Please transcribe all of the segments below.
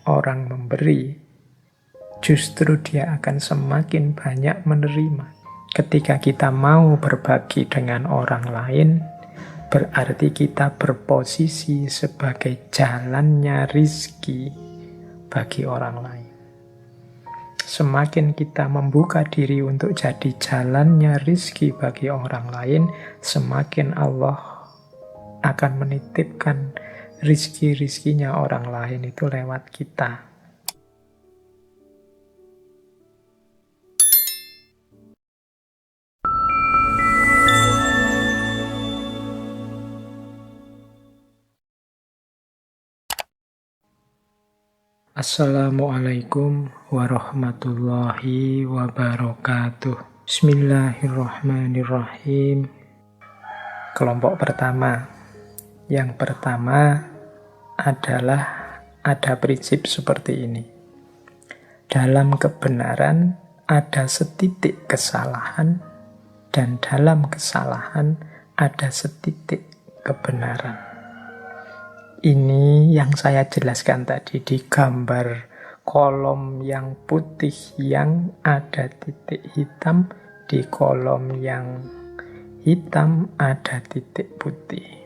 orang memberi, justru dia akan semakin banyak menerima. Ketika kita mau berbagi dengan orang lain, berarti kita berposisi sebagai jalannya rizki bagi orang lain. Semakin kita membuka diri untuk jadi jalannya rizki bagi orang lain, semakin Allah akan menitipkan rizki-rizkinya orang lain itu lewat kita. Assalamualaikum warahmatullahi wabarakatuh. Bismillahirrahmanirrahim. Kelompok pertama. Yang pertama adalah ada prinsip seperti ini. Dalam kebenaran ada setitik kesalahan, dan dalam kesalahan ada setitik kebenaran. Ini yang saya jelaskan tadi di gambar kolom yang putih yang ada titik hitam, di kolom yang hitam ada titik putih.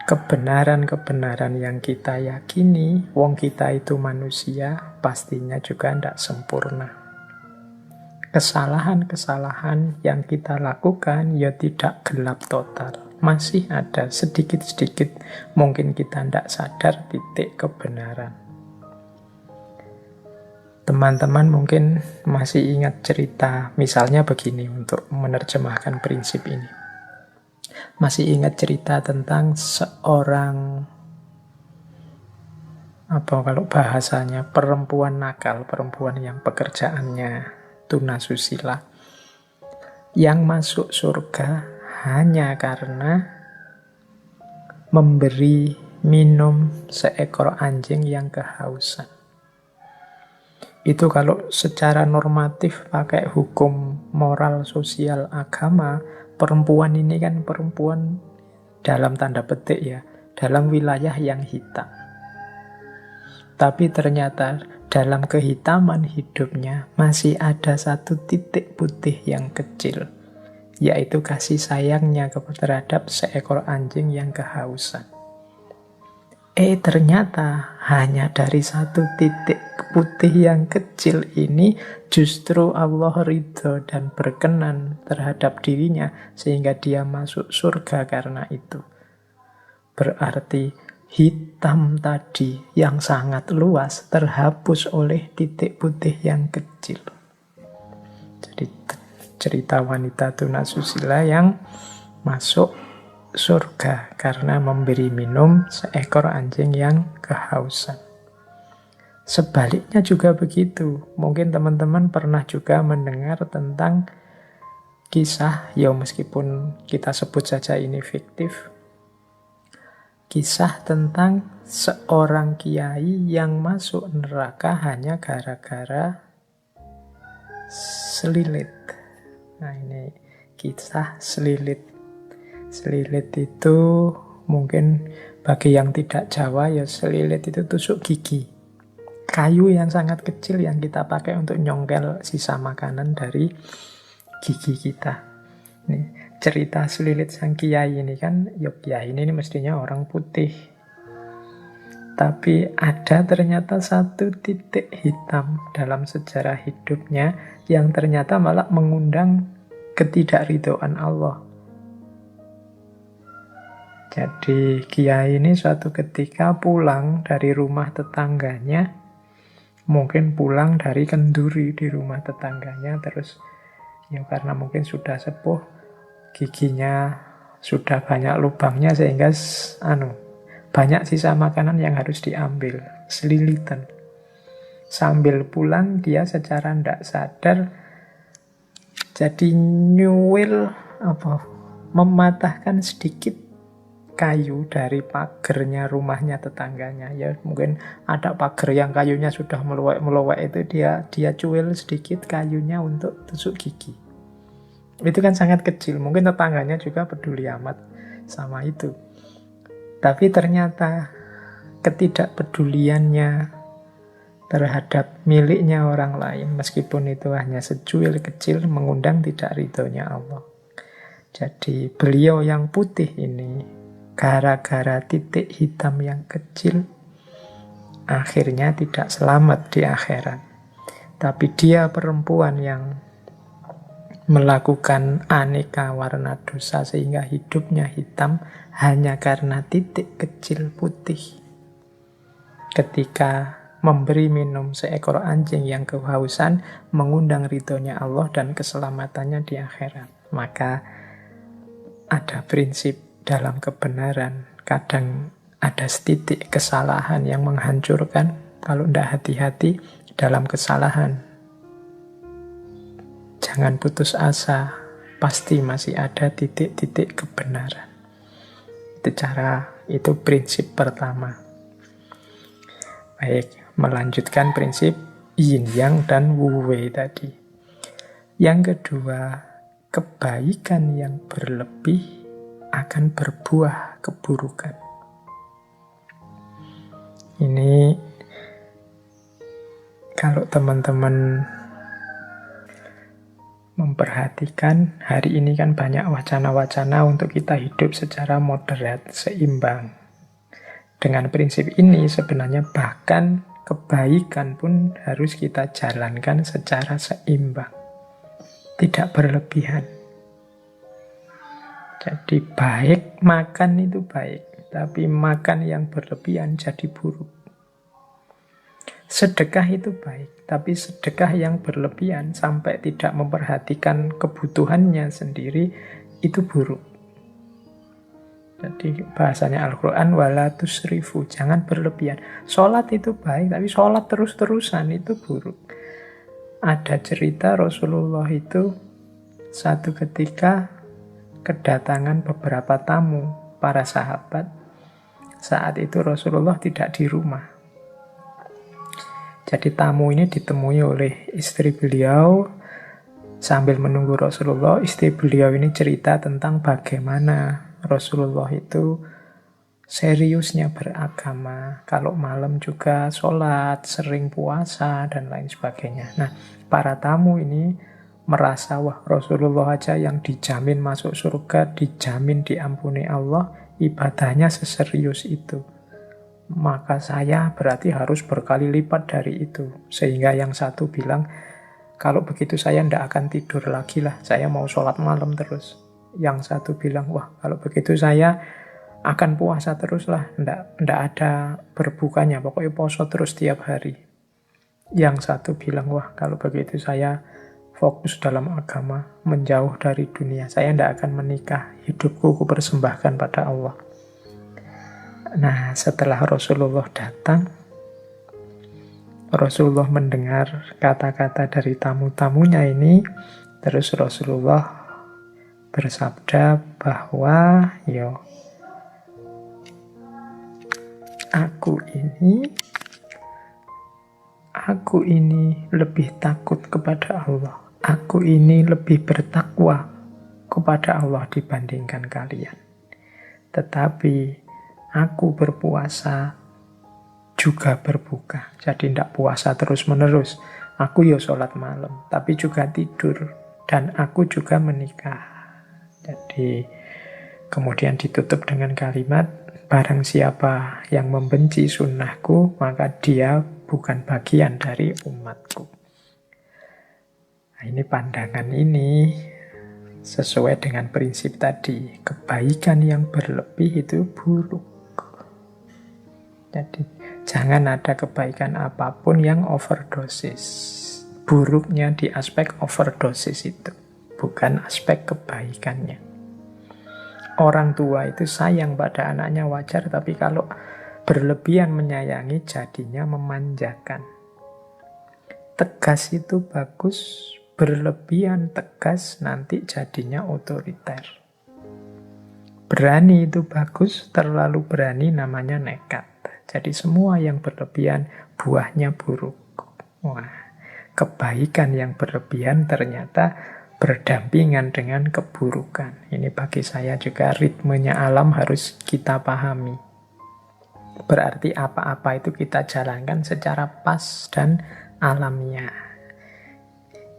Kebenaran-kebenaran yang kita yakini, wong kita itu manusia, pastinya juga tidak sempurna. Kesalahan-kesalahan yang kita lakukan ya tidak gelap total. Masih ada sedikit-sedikit, mungkin kita tidak sadar titik kebenaran. Teman-teman mungkin masih ingat cerita, misalnya begini untuk menerjemahkan prinsip ini. Masih ingat cerita tentang seorang, kalau bahasanya, perempuan nakal, perempuan yang pekerjaannya tunasusila, yang masuk surga hanya karena memberi minum seekor anjing yang kehausan. Itu kalau secara normatif pakai hukum moral sosial agama, perempuan ini kan perempuan dalam tanda petik ya, dalam wilayah yang hitam. Tapi ternyata dalam kehitaman hidupnya masih ada satu titik putih yang kecil, yaitu kasih sayangnya terhadap seekor anjing yang kehausan. Ternyata hanya dari satu titik putih yang kecil ini justru Allah ridho dan berkenan terhadap dirinya sehingga dia masuk surga karena itu. Berarti hitam tadi yang sangat luas terhapus oleh titik putih yang kecil. Jadi cerita wanita tunasusila yang masuk surga karena memberi minum seekor anjing yang kehausan. Sebaliknya juga begitu. Mungkin teman-teman pernah juga mendengar tentang kisah, ya meskipun kita sebut saja ini fiktif, kisah tentang seorang kiai yang masuk neraka hanya gara-gara selilit. Nah, ini kisah selilit. Selilit itu mungkin bagi yang tidak Jawa ya, selilit itu tusuk gigi. Kayu yang sangat kecil yang kita pakai untuk nyongkel sisa makanan dari gigi kita. Ini cerita selilit sang kiai ini kan, ya kiai ini mestinya orang putih. Tapi ada ternyata satu titik hitam dalam sejarah hidupnya yang ternyata malah mengundang ketidakridhoan Allah. Jadi kiai ini suatu ketika pulang dari rumah tetangganya, mungkin pulang dari kenduri di rumah tetangganya, terus ya karena mungkin sudah sepuh, giginya sudah banyak lubangnya sehingga banyak sisa makanan yang harus diambil, selilitan. Sambil pulang dia secara tidak sadar jadi nyuwil mematahkan sedikit kayu dari pagernya rumahnya tetangganya. Ya mungkin ada pagar yang kayunya sudah meluwek-meluwek, itu dia cuil sedikit kayunya untuk tusuk gigi. Itu kan sangat kecil, mungkin tetangganya juga peduli amat sama itu. Tapi ternyata ketidakpeduliannya terhadap miliknya orang lain, meskipun itu hanya secuil kecil, mengundang tidak ridhonya Allah. Jadi beliau yang putih ini, gara-gara titik hitam yang kecil, akhirnya tidak selamat di akhirat. Tapi dia perempuan yang melakukan aneka warna dosa sehingga hidupnya hitam hanya karena titik kecil putih. Ketika memberi minum seekor anjing yang kehausan, mengundang ridhonya Allah dan keselamatannya di akhirat. Maka ada prinsip dalam kebenaran. Kadang ada setitik kesalahan yang menghancurkan. Kalau tidak hati-hati dalam kesalahan, jangan putus asa. Pasti masih ada titik-titik kebenaran. Itu prinsip pertama. Baik, melanjutkan prinsip yin yang dan wu wei tadi. Yang kedua, kebaikan yang berlebih akan berbuah keburukan. Ini kalau teman-teman memperhatikan, hari ini kan banyak wacana-wacana untuk kita hidup secara moderat, seimbang. Dengan prinsip ini sebenarnya bahkan kebaikan pun harus kita jalankan secara seimbang. Tidak berlebihan. Jadi baik, makan itu baik. Tapi makan yang berlebihan jadi buruk. Sedekah itu baik. Tapi sedekah yang berlebihan sampai tidak memperhatikan kebutuhannya sendiri, itu buruk. Jadi bahasanya Al-Quran, wala tusrifu, jangan berlebihan. Sholat itu baik, tapi sholat terus-terusan itu buruk. Ada cerita Rasulullah itu satu ketika kedatangan beberapa tamu, para sahabat. Saat itu Rasulullah tidak di rumah. Jadi tamu ini ditemui oleh istri beliau. Sambil menunggu Rasulullah, istri beliau ini cerita tentang bagaimana Rasulullah itu seriusnya beragama. Kalau malam juga sholat, sering puasa, dan lain sebagainya. Nah, para tamu ini merasa, wah Rasulullah aja yang dijamin masuk surga, dijamin diampuni Allah, ibadahnya seserius itu. Maka saya berarti harus berkali lipat dari itu. Sehingga yang satu bilang, kalau begitu saya tidak akan tidur lagi lah, saya mau sholat malam terus. Yang satu bilang, wah kalau begitu saya akan puasa terus lah, tidak ada berbukanya, pokoknya poso terus tiap hari. Yang satu bilang, wah kalau begitu saya fokus dalam agama, menjauh dari dunia, saya tidak akan menikah, hidupku kupersembahkan pada Allah. Nah, setelah Rasulullah datang, Rasulullah mendengar kata-kata dari tamu-tamunya ini, terus Rasulullah bersabda bahwa aku ini lebih takut kepada Allah. Aku ini lebih bertakwa kepada Allah dibandingkan kalian. Tetapi aku berpuasa juga berbuka. Jadi tidak puasa terus-menerus. Aku sholat malam, tapi juga tidur. Dan aku juga menikah. Jadi kemudian ditutup dengan kalimat, barang siapa yang membenci sunnahku, maka dia bukan bagian dari umatku. Nah, ini pandangan ini sesuai dengan prinsip tadi. Kebaikan yang berlebih itu buruk. Jadi jangan ada kebaikan apapun yang overdosis. Buruknya di aspek overdosis itu, bukan aspek kebaikannya. Orang tua itu sayang pada anaknya wajar, tapi kalau berlebihan menyayangi jadinya memanjakan. Tegas itu bagus, berlebihan tegas nanti jadinya otoriter. Berani itu bagus, terlalu berani namanya nekat. Jadi semua yang berlebihan buahnya buruk. Wah, kebaikan yang berlebihan ternyata berdampingan dengan keburukan. Ini bagi saya juga ritmenya alam harus kita pahami. Berarti apa-apa itu kita jalankan secara pas dan alamiah.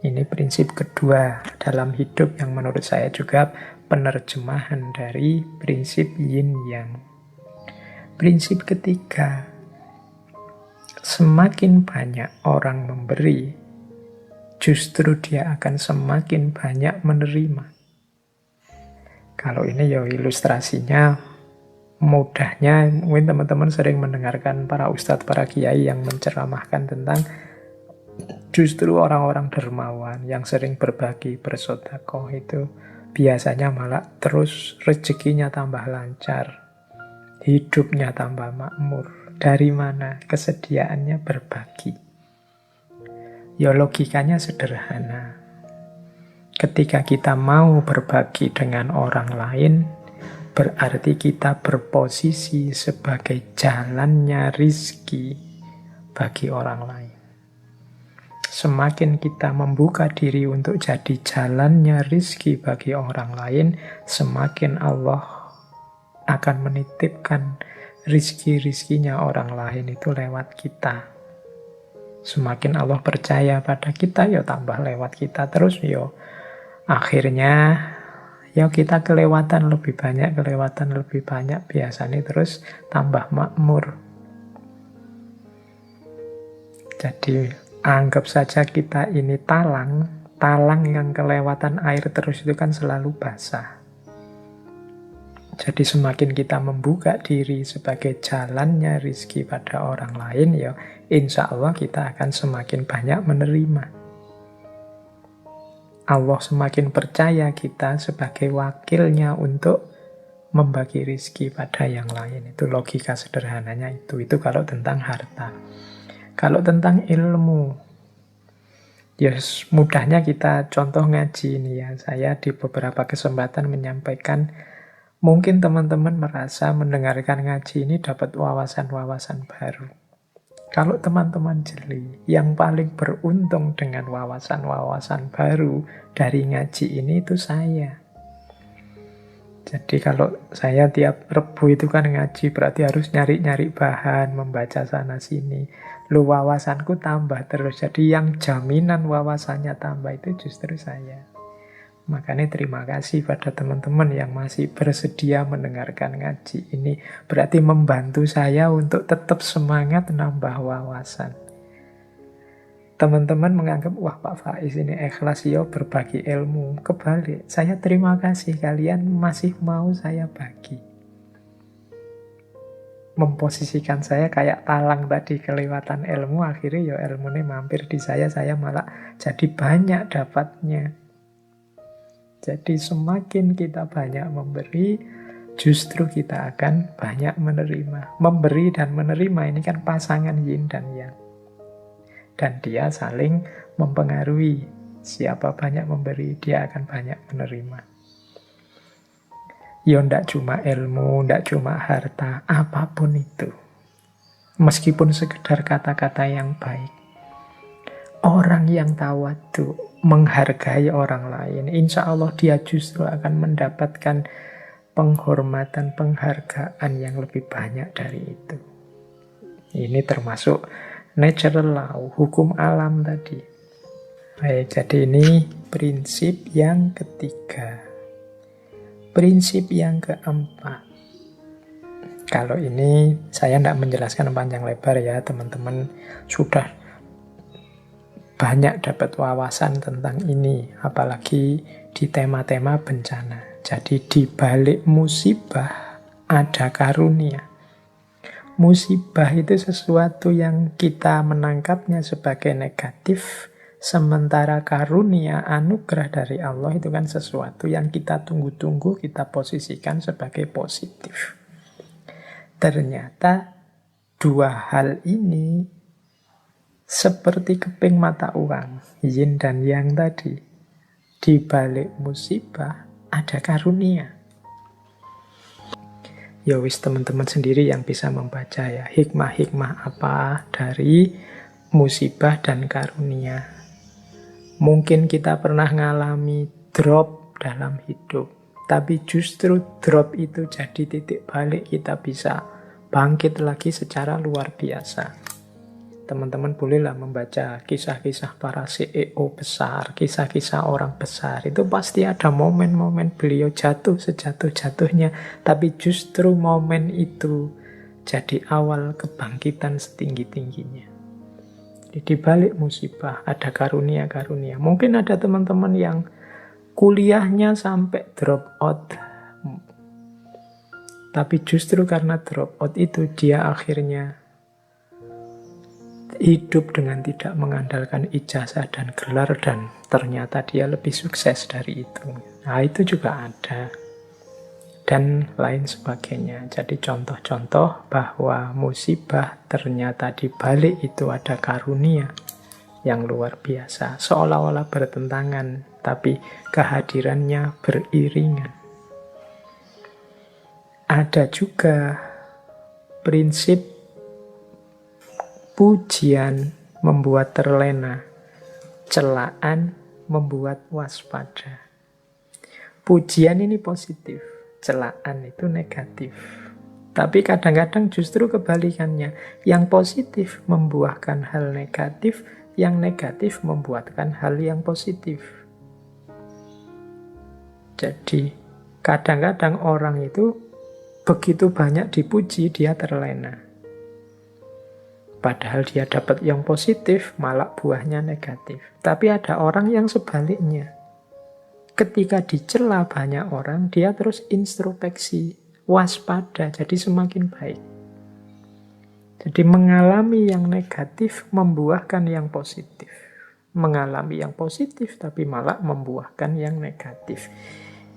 Ini prinsip kedua dalam hidup yang menurut saya juga penerjemahan dari prinsip yin yang. Prinsip ketiga, semakin banyak orang memberi, justru dia akan semakin banyak menerima. Kalau ini ya ilustrasinya mudahnya, mungkin teman-teman sering mendengarkan para ustadz, para kiai yang menceramahkan tentang justru orang-orang dermawan yang sering berbagi, bersedekah itu biasanya malah terus rezekinya tambah lancar, hidupnya tambah makmur. Dari mana? Kesediaannya berbagi. Ya logikanya sederhana. Ketika kita mau berbagi dengan orang lain, berarti kita berposisi sebagai jalannya rizki bagi orang lain. Semakin kita membuka diri untuk jadi jalannya rizki bagi orang lain, semakin Allah akan menitipkan rizki-rizkinya orang lain itu lewat kita. Semakin Allah percaya pada kita, ya tambah lewat kita terus, ya akhirnya ya kita kelewatan lebih banyak, biasanya terus tambah makmur. Jadi anggap saja kita ini talang yang kelewatan air terus itu kan selalu basah. Jadi semakin kita membuka diri sebagai jalannya rizki pada orang lain, ya insya Allah kita akan semakin banyak menerima. Allah semakin percaya kita sebagai wakilnya untuk membagi rizki pada yang lain. Itu logika sederhananya itu. Itu kalau tentang harta. Kalau tentang ilmu, ya mudahnya kita contoh ngaji ini ya. Saya di beberapa kesempatan menyampaikan, mungkin teman-teman merasa mendengarkan ngaji ini dapat wawasan-wawasan baru. Kalau teman-teman jeli, yang paling beruntung dengan wawasan-wawasan baru dari ngaji ini itu saya. Jadi kalau saya tiap Rebu itu kan ngaji, berarti harus nyari-nyari bahan, membaca sana-sini. Lu wawasanku tambah terus. Jadi yang jaminan wawasannya tambah itu justru saya. Makanya terima kasih pada teman-teman yang masih bersedia mendengarkan ngaji ini. Berarti membantu saya untuk tetap semangat nambah wawasan. Teman-teman menganggap, wah Pak Faiz ini ikhlas ya berbagi ilmu. Kebalik, saya terima kasih kalian masih mau saya bagi. Memposisikan saya kayak talang tadi, kelewatan ilmu, akhirnya ya ilmunya mampir di saya malah jadi banyak dapatnya. Jadi semakin kita banyak memberi, justru kita akan banyak menerima. Memberi dan menerima ini kan pasangan yin dan yang. Dan dia saling mempengaruhi. Siapa banyak memberi, dia akan banyak menerima. Ya ndak cuma ilmu, ndak cuma harta, apapun itu. Meskipun sekedar kata-kata yang baik. Orang yang tawadu, menghargai orang lain, insya Allah dia justru akan mendapatkan penghormatan, penghargaan yang lebih banyak dari itu. Ini termasuk natural law, hukum alam tadi. Baik, jadi ini prinsip yang ketiga. Prinsip yang keempat. Kalau ini saya tidak menjelaskan panjang lebar ya, teman-teman sudah banyak dapat wawasan tentang ini, apalagi di tema-tema bencana. Jadi di balik musibah ada karunia. Musibah itu sesuatu yang kita menangkapnya sebagai negatif, sementara karunia, anugerah dari Allah itu kan sesuatu yang kita tunggu-tunggu, kita posisikan sebagai positif. Ternyata dua hal ini seperti keping mata uang, yin dan yang tadi. Di balik musibah ada karunia. Ya wis teman-teman sendiri yang bisa membaca ya, hikmah-hikmah apa dari musibah dan karunia. Mungkin kita pernah ngalami drop dalam hidup, tapi justru drop itu jadi titik balik kita bisa bangkit lagi secara luar biasa. Teman-teman bolehlah membaca kisah-kisah para CEO besar, kisah-kisah orang besar. Itu pasti ada momen-momen beliau jatuh sejatuh-jatuhnya. Tapi justru momen itu jadi awal kebangkitan setinggi-tingginya. Jadi di balik musibah ada karunia-karunia. Mungkin ada teman-teman yang kuliahnya sampai drop out. Tapi justru karena drop out itu dia akhirnya hidup dengan tidak mengandalkan ijazah dan gelar, dan ternyata dia lebih sukses dari itu. Nah, itu juga ada. Dan lain sebagainya. Jadi contoh-contoh bahwa musibah ternyata di balik itu ada karunia yang luar biasa. Seolah-olah bertentangan, tapi kehadirannya beriringan. Ada juga prinsip pujian membuat terlena, celaan membuat waspada. Pujian ini positif, celaan itu negatif. Tapi kadang-kadang justru kebalikannya. Yang positif membuahkan hal negatif, yang negatif membuahkan hal yang positif. Jadi kadang-kadang orang itu begitu banyak dipuji, dia terlena. Padahal dia dapat yang positif, malah buahnya negatif. Tapi ada orang yang sebaliknya. Ketika dicela banyak orang, dia terus introspeksi, waspada, jadi semakin baik. Jadi mengalami yang negatif membuahkan yang positif. Mengalami yang positif tapi malah membuahkan yang negatif.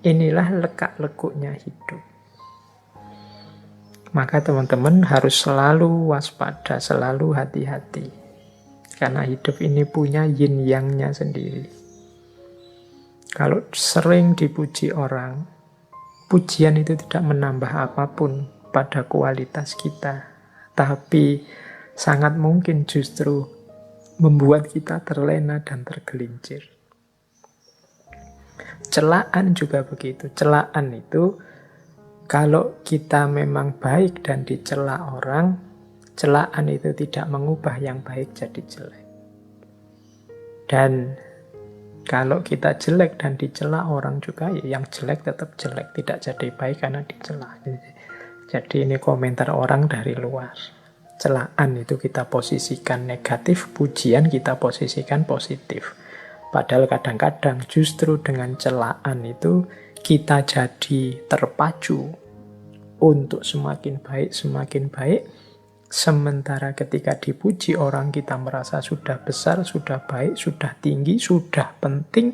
Inilah lekak-lekuknya hidup. Maka teman-teman harus selalu waspada, selalu hati-hati. Karena hidup ini punya yin yang-nya sendiri. Kalau sering dipuji orang, pujian itu tidak menambah apapun pada kualitas kita. Tapi sangat mungkin justru membuat kita terlena dan tergelincir. Celaan juga begitu. Celaan itu kalau kita memang baik dan dicela orang, celaan itu tidak mengubah yang baik jadi jelek. Dan kalau kita jelek dan dicela orang juga, ya yang jelek tetap jelek, tidak jadi baik karena dicela. Jadi ini komentar orang dari luar. Celaan itu kita posisikan negatif, pujian kita posisikan positif. Padahal kadang-kadang justru dengan celaan itu kita jadi terpacu untuk semakin baik, sementara ketika dipuji orang kita merasa sudah besar, sudah baik, sudah tinggi, sudah penting,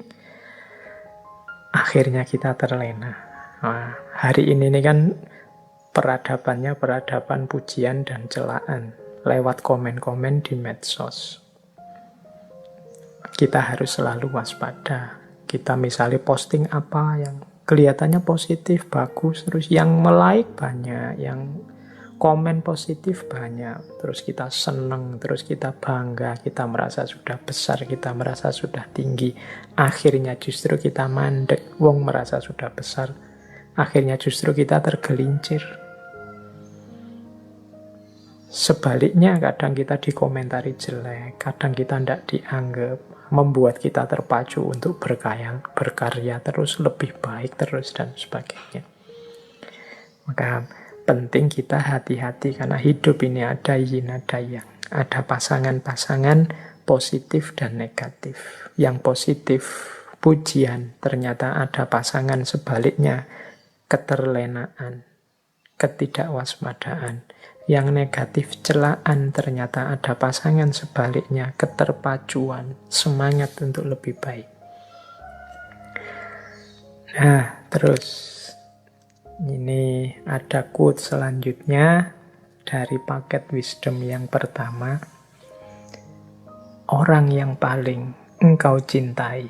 akhirnya kita terlena. Nah, hari ini kan peradabannya peradaban pujian dan celaan lewat komen-komen di medsos. Kita harus selalu waspada. Kita misalnya posting apa yang kelihatannya positif, bagus, terus yang like banyak, yang komen positif banyak, terus kita seneng, terus kita bangga, kita merasa sudah besar, kita merasa sudah tinggi. Akhirnya justru kita mandek, wong merasa sudah besar. Akhirnya justru kita tergelincir. Sebaliknya kadang kita dikomentari jelek, kadang kita tidak dianggap, membuat kita terpacu untuk berkarya terus, lebih baik terus, dan sebagainya. Maka penting kita hati-hati karena hidup ini ada yin, ada yang. Ada pasangan-pasangan positif dan negatif. Yang positif pujian, ternyata ada pasangan sebaliknya, keterlenaan, ketidakwaspadaan. Yang negatif celaan, ternyata ada pasangan sebaliknya, keterpacuan, semangat untuk lebih baik. Nah, terus ini ada quote selanjutnya dari paket wisdom yang pertama. Orang yang paling engkau cintai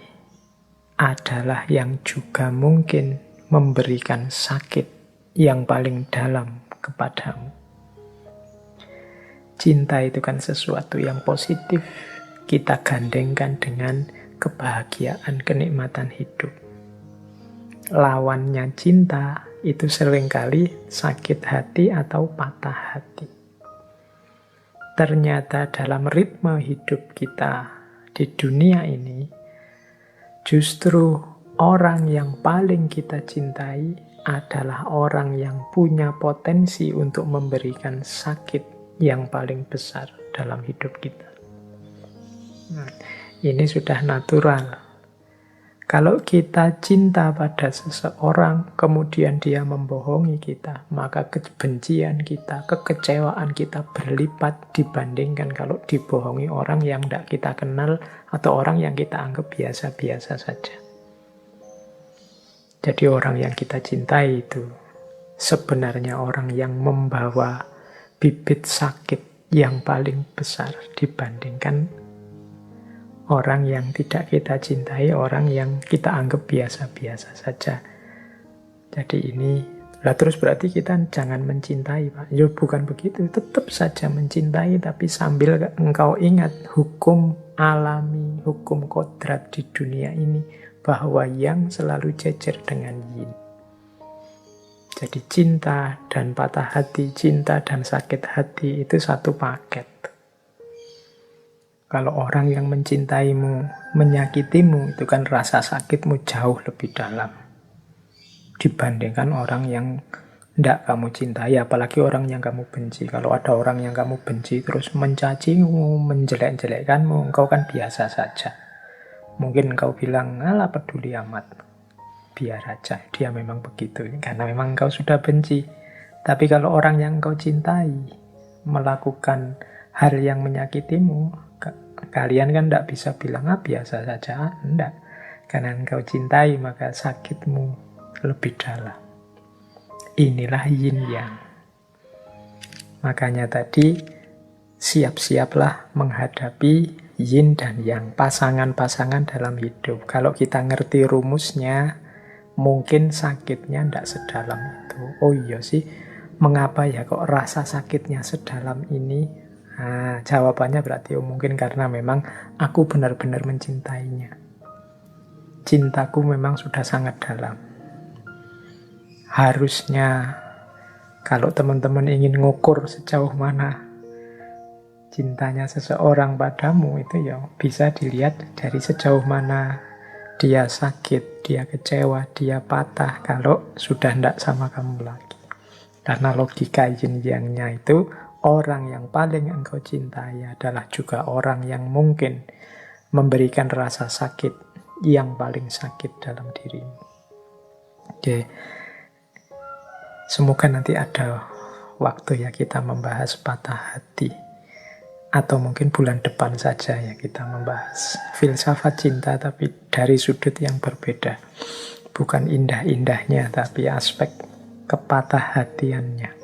adalah yang juga mungkin memberikan sakit yang paling dalam kepadamu. Cinta itu kan sesuatu yang positif. Kita gandengkan dengan kebahagiaan, kenikmatan hidup. Lawannya cinta itu seringkali sakit hati atau patah hati. Ternyata dalam ritme hidup kita di dunia ini, justru orang yang paling kita cintai adalah orang yang punya potensi untuk memberikan sakit yang paling besar dalam hidup kita. Nah, ini sudah natural. Kalau kita cinta pada seseorang, kemudian dia membohongi kita, maka kebencian kita, kekecewaan kita berlipat dibandingkan kalau dibohongi orang yang tidak kita kenal atau orang yang kita anggap biasa-biasa saja. Jadi orang yang kita cintai itu sebenarnya orang yang membawa bibit sakit yang paling besar dibandingkan orang yang tidak kita cintai, orang yang kita anggap biasa-biasa saja. Jadi ini, terus berarti kita jangan mencintai, Pak. Ya bukan begitu, tetap saja mencintai, tapi sambil engkau ingat hukum alami, hukum kodrat di dunia ini, bahwa yang selalu jejer dengan yin. Jadi cinta dan patah hati, cinta dan sakit hati itu satu paket. Kalau orang yang mencintaimu, menyakitimu, itu kan rasa sakitmu jauh lebih dalam dibandingkan orang yang tidak kamu cintai, apalagi orang yang kamu benci. Kalau ada orang yang kamu benci terus mencacimu, menjelek-jelekkanmu, engkau kan biasa saja. Mungkin engkau bilang, alah peduli amat, biar aja, dia memang begitu, karena memang engkau sudah benci. Tapi kalau orang yang engkau cintai melakukan hal yang menyakitimu, kalian kan tidak bisa bilang, biasa saja. Tidak. Karena engkau cintai, maka sakitmu lebih dalam. Inilah yin yang. Makanya tadi, siap-siaplah menghadapi yin dan yang, pasangan-pasangan dalam hidup. Kalau kita ngerti rumusnya, mungkin sakitnya tidak sedalam itu. Oh iya sih, mengapa ya kok rasa sakitnya sedalam ini? Nah, jawabannya berarti mungkin karena memang aku benar-benar mencintainya. Cintaku memang sudah sangat dalam. Harusnya kalau teman-teman ingin ngukur sejauh mana cintanya seseorang padamu, itu ya bisa dilihat dari sejauh mana dia sakit, dia kecewa, dia patah kalau sudah tidak sama kamu lagi. Karena logika yin-yang-nya itu, orang yang paling engkau cintai adalah juga orang yang mungkin memberikan rasa sakit yang paling sakit dalam dirimu. Oke. Semoga nanti ada waktu ya kita membahas patah hati. Atau mungkin bulan depan saja ya kita membahas filsafat cinta, tapi dari sudut yang berbeda. Bukan indah-indahnya, tapi aspek kepatah hatiannya.